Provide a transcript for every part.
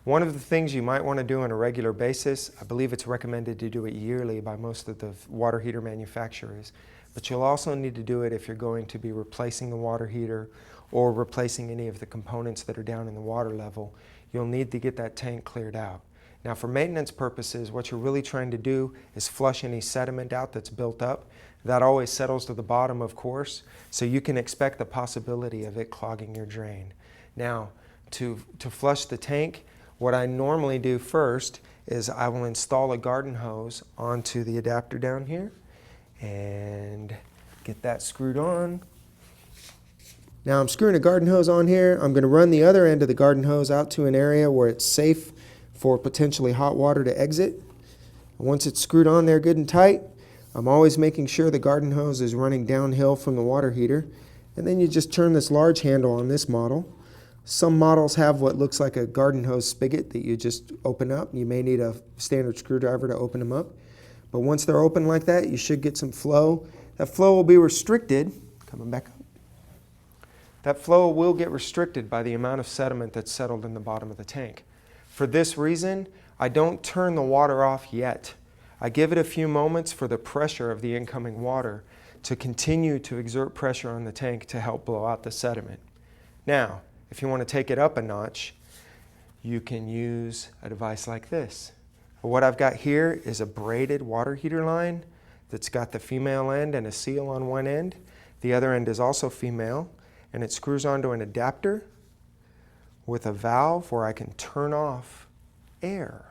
One of the things you might want to do on a regular basis, I believe it's recommended to do it yearly by most of the water heater manufacturers, but you'll also need to do it if you're going to be replacing the water heater or replacing any of the components that are down in the water level. You'll need to get that tank cleared out. Now for maintenance purposes, what you're really trying to do is flush any sediment out that's built up. That always settles to the bottom, of course, so you can expect the possibility of it clogging your drain. Now, to flush the tank, what I normally do first is I will install a garden hose onto the adapter down here and get that screwed on. Now I'm screwing a garden hose on here. I'm going to run the other end of the garden hose out to an area where it's safe for potentially hot water to exit. Once it's screwed on there good and tight, I'm always making sure the garden hose is running downhill from the water heater. And then you just turn this large handle on this model. Some models have what looks like a garden hose spigot that you just open up. You may need a standard screwdriver to open them up. But once they're open like that, you should get some flow. That flow will be restricted. Coming back up. That flow will get restricted by the amount of sediment that's settled in the bottom of the tank. For this reason, I don't turn the water off yet. I give it a few moments for the pressure of the incoming water to continue to exert pressure on the tank to help blow out the sediment. Now, if you want to take it up a notch, you can use a device like this. What I've got here is a braided water heater line that's got the female end and a seal on one end. The other end is also female, and it screws onto an adapter with a valve where I can turn off air.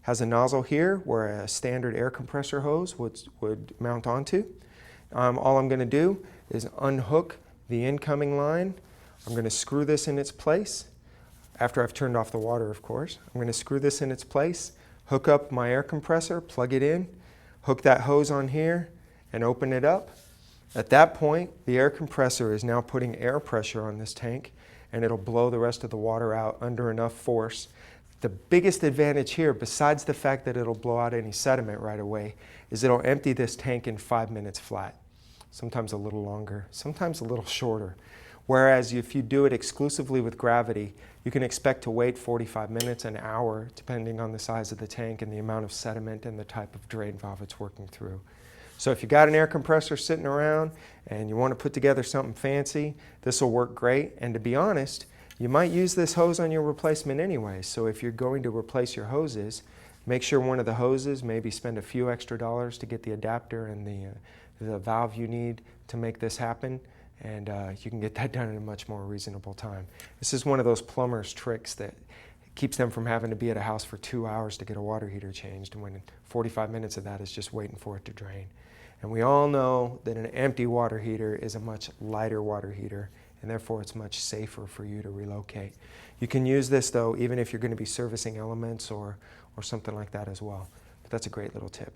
Has a nozzle here where a standard air compressor hose would mount onto. All I'm going to do is unhook the incoming line. I'm going to screw this in its place, after I've turned off the water, of course. I'm going to screw this in its place, hook up my air compressor, plug it in, hook that hose on here, and open it up. At that point, the air compressor is now putting air pressure on this tank, and it'll blow the rest of the water out under enough force. The biggest advantage here, besides the fact that it'll blow out any sediment right away, is it'll empty this tank in 5 minutes flat. Sometimes a little longer, sometimes a little shorter. Whereas if you do it exclusively with gravity, you can expect to wait 45 minutes, an hour, depending on the size of the tank and the amount of sediment and the type of drain valve it's working through. So if you got an air compressor sitting around and you want to put together something fancy, this will work great. And to be honest, you might use this hose on your replacement anyway. So if you're going to replace your hoses, make sure one of the hoses, maybe spend a few extra dollars to get the adapter and the valve you need to make this happen. And you can get that done in a much more reasonable time. This is one of those plumber's tricks that keeps them from having to be at a house for 2 hours to get a water heater changed, when 45 minutes of that is just waiting for it to drain. And we all know that an empty water heater is a much lighter water heater, and therefore it's much safer for you to relocate. You can use this though even if you're going to be servicing elements or something like that as well. But that's a great little tip.